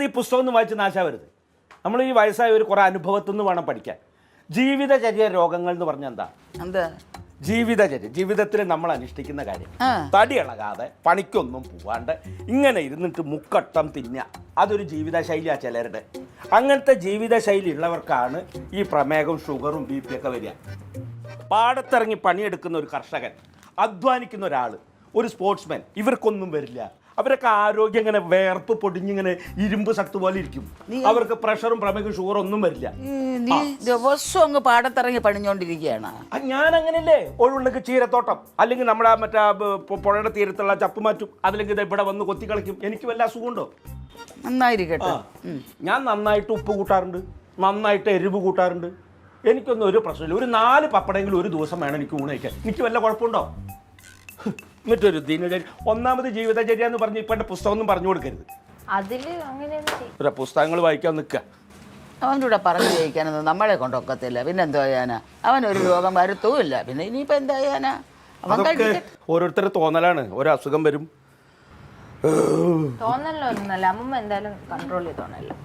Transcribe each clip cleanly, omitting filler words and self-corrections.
ഈ പുസ്തകം ഒന്നും വായിച്ച് നാശാവരുത്. നമ്മൾ ഈ വയസ്സായവർ കുറേ അനുഭവത്തിൽ നിന്ന് വേണം പഠിക്കാൻ. ജീവിതചര്യ രോഗങ്ങൾ എന്ന് പറഞ്ഞാൽ എന്താ? ജീവിതത്തിൽ നമ്മൾ അനുഷ്ഠിക്കുന്ന കാര്യം. തടി ഇളകാതെ പണിക്കൊന്നും പോവാണ്ട് ഇങ്ങനെ ഇരുന്നിട്ട് മുക്കട്ടം തിന്നുക, അതൊരു ജീവിതശൈലിയാണ് ചിലരുടെ. അങ്ങനത്തെ ജീവിതശൈലി ഉള്ളവർക്കാണ് ഈ പ്രമേഹവും ഷുഗറും BP ഒക്കെ വരിക. പാടത്തിറങ്ങി പണിയെടുക്കുന്ന ഒരു കർഷകൻ, അധ്വാനിക്കുന്ന ഒരാൾ, ഒരു സ്പോർട്സ്മാൻ, ഇവർക്കൊന്നും വരില്ല. അവരൊക്കെ ആരോഗ്യം ഇങ്ങനെ വേർപ്പ് പൊടിഞ്ഞിങ്ങനെ ഇരുമ്പ് സത്ത് പോലെ ഇരിക്കും. അവർക്ക് പ്രഷറും പ്രമേഹവും ഷുഗറും ഒന്നും വരില്ല. നീ ദിവസവും അങ്ങ് പാടത്തിറങ്ങി പണിഞ്ഞോണ്ടിരിക്കുകയാണ്. ഞാൻ അങ്ങനെയല്ലേ, ഒഴിവുണ്ടെങ്കിൽ ചീരത്തോട്ടം, അല്ലെങ്കിൽ നമ്മുടെ മറ്റേ പുഴയുടെ തീരത്തുള്ള ചപ്പ് മാറ്റും, അതില്ലെങ്കിൽ ഇത് ഇവിടെ വന്ന് കൊത്തി കളിക്കും. എനിക്ക് വല്ല അസുഖമുണ്ടോ? നന്നായിരിക്കട്ടെ. ഞാൻ നന്നായിട്ട് ഉപ്പ് കൂട്ടാറുണ്ട്, നന്നായിട്ട് എരിവ് കൂട്ടാറുണ്ട്. എനിക്കൊന്നും ഒരു പ്രശ്നമില്ല. ഒരു 4 പപ്പടെങ്കിലും ഒരു ദിവസം വേണം എനിക്ക് ഊണ് കഴിക്കാൻ. എനിക്ക് വല്ല കുഴപ്പമുണ്ടോ? എന്നിട്ടൊരു ദിനചര്യ, ഒന്നാമത് ജീവിതചര്യ എന്ന് പറഞ്ഞ് ഇപ്പം എൻ്റെ പുസ്തകമൊന്നും പറഞ്ഞു കൊടുക്കരുത്. അതില് പുസ്തകങ്ങൾ വായിക്കാൻ നിൽക്കുക. അവൻ്റെ കൂടെ പറഞ്ഞു ജയിക്കാനൊന്നും നമ്മളെ കൊണ്ടൊക്കത്തില്ല. പിന്നെ എന്തോ ചെയ്യാനാ? അവനൊരു രോഗം വരുത്തുമില്ല. പിന്നെ ഇനിയിപ്പോൾ എന്താ ചെയ്യാനാ? അവൻ ഓരോരുത്തരുടെ തോന്നലാണ്. ഓരോ അസുഖം വരും. തോന്നലൊന്നല്ല, അമ്മ എന്തായാലും കൺട്രോൾ ചെയ്തോണല്ലോ.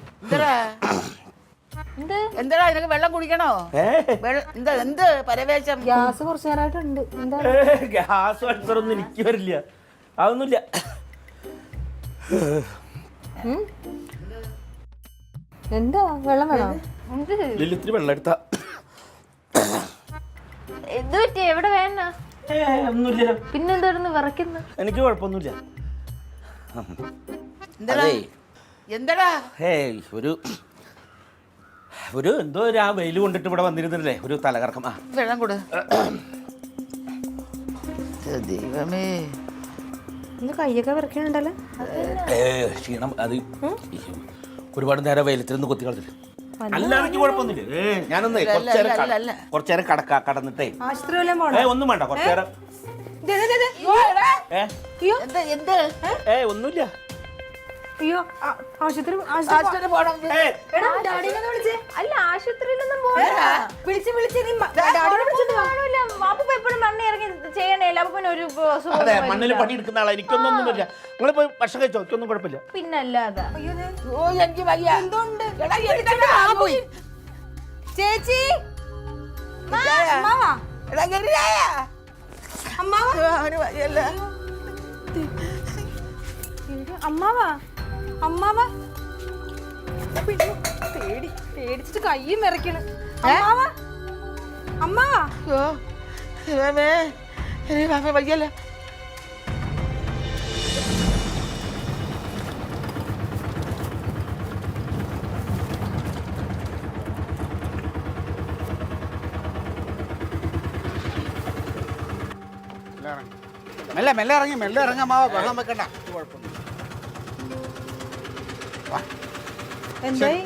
എന്താ നിനക്ക് വെള്ളം കുടിക്കണോ? എന്ത് പരവേശം? ഗ്യാസ് കുറച്ചു നേരമായിട്ടുണ്ട്. ഗ്യാസ് അൾസറൊന്നും എനിക്ക് വരില്ല, അതൊന്നുമില്ല. എന്താ വെള്ളം വേണോ? ഇത്തിരി വെള്ളം എടുത്താ. എന്ത് പറ്റി? എവിടെ വേണ? ഒന്നുമില്ല. പിന്നെന്തായിരുന്നു വിറയ്ക്കുന്നു? എനിക്ക് കുഴപ്പമൊന്നുമില്ല. എന്താടാ? ഒരു എന്തോ ആ വെയിൽ കൊണ്ടിട്ട് ഇവിടെ വന്നിരുന്നില്ലേ, ഒരു തലകറക്കം. വെള്ളം കൂടെ. ദൈവമേ, കൈയൊക്കെ വിറയ്ക്കുന്നുണ്ടല്ലോ. ക്ഷീണം. അത് ഒരുപാട് നേരം വെയിലത്തിരുന്ന് കൊത്തി കളഞ്ഞിട്ട്. അല്ല, എനിക്ക് കുഴപ്പമൊന്നുമില്ല. ഞാനൊന്നേ കുറച്ചേരം കടന്നിട്ടേ ഒന്നും വേണ്ട. കുറച്ചേരം ഒന്നുമില്ല. അയ്യോ, ആശുപത്രി പോണം. അല്ല, ആശുപത്രിയിലൊന്നും എപ്പോഴും മണ്ണ് ഇറങ്ങി ചെയ്യണേല. അപ്പൊ പിന്നെ ഒരു മണ്ണിൽ പണിയെടുക്കുന്ന ആളാ. എനിക്കൊന്നും വരില്ല. നിങ്ങൾ പോയി ഭക്ഷണം കഴിച്ചോ, എനിക്കൊന്നും കുഴപ്പമില്ല. പിന്നല്ലാതെ ചേച്ചി, അമ്മാവാ പേടിച്ചിട്ട് കയ്യും വിറയ്ക്കണ്. അമ്മാവാ വയ്യല്ല. മെല്ലെ ഇറങ്ങി അമ്മാവ. വെള്ളം വെക്കണ്ട, കുഴപ്പമൊന്നും. എന്തായി?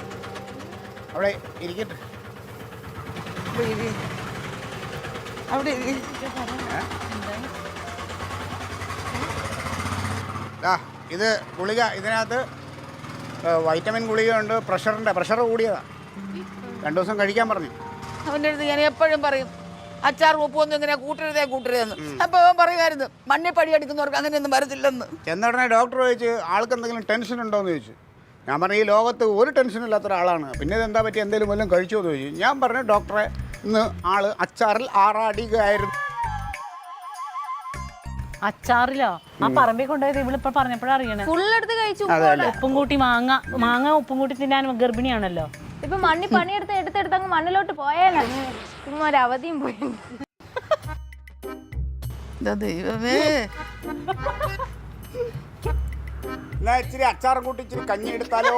അവിടെ ഇരിക്കട്ടെ. ഇത് ഗുളിക, ഇതിനകത്ത് വൈറ്റമിൻ ഗുളികയുണ്ട്. പ്രഷർ കൂടിയതാ. 2 ദിവസം കഴിക്കാൻ പറഞ്ഞു. അവൻ്റെ അടുത്ത് ഞാൻ എപ്പോഴും പറയും, അച്ചാർ ഉപ്പൊന്നും ഇങ്ങനെ കൂട്ടരുതെന്ന്. അപ്പൊ അവൻ പറയുമായിരുന്നു, മണ്ണിൽ പടിയെടുക്കുന്നവർക്ക് അങ്ങനെയൊന്നും വരത്തില്ലെന്ന്. ചെന്നുടനെ ഡോക്ടർ ചോദിച്ച് ആൾക്ക് എന്തെങ്കിലും ടെൻഷൻ ഉണ്ടോയെന്ന് ചോദിച്ചു. ഞാൻ പറഞ്ഞു, ഈ ലോകത്ത് ഒരു ടെൻഷനും ഇല്ലാത്ത ഒരാളാണ്, പിന്നെ ഇതെന്താ പറ്റി, എന്തെങ്കിലും വല്ലതും കഴിച്ചോ എന്ന് ചോദിച്ചു. ഞാൻ പറഞ്ഞു, ഡോക്ടറെ, ഇന്ന് ആള് അച്ചാറിൽ ആറാടികയായിരുന്നു. അച്ചാറിലോ? ആ പറമ്പിൽ കൊണ്ടുപോയത് ഇവളിപ്പോ പറഞ്ഞപ്പോഴറിയണേ. ഫുള്ളെടുത്ത് കഴിച്ചു. ഉപ്പും കൂട്ടി മാങ്ങ ഉപ്പും കൂട്ടി തിന്നാൻ ഗർഭിണിയാണല്ലോ. ഇപ്പൊ മണ്ണി എടുത്തെടുത്ത് അങ്ങ് മണ്ണിലോട്ട് പോയാലോ. ചുമ്മാ ഒരു അവധിയും പോയി. ദൈവമേ, എന്നാ ഇച്ചിരി അച്ചാറും കൂട്ടി ഇച്ചിരി കഞ്ഞി എടുത്താലോ?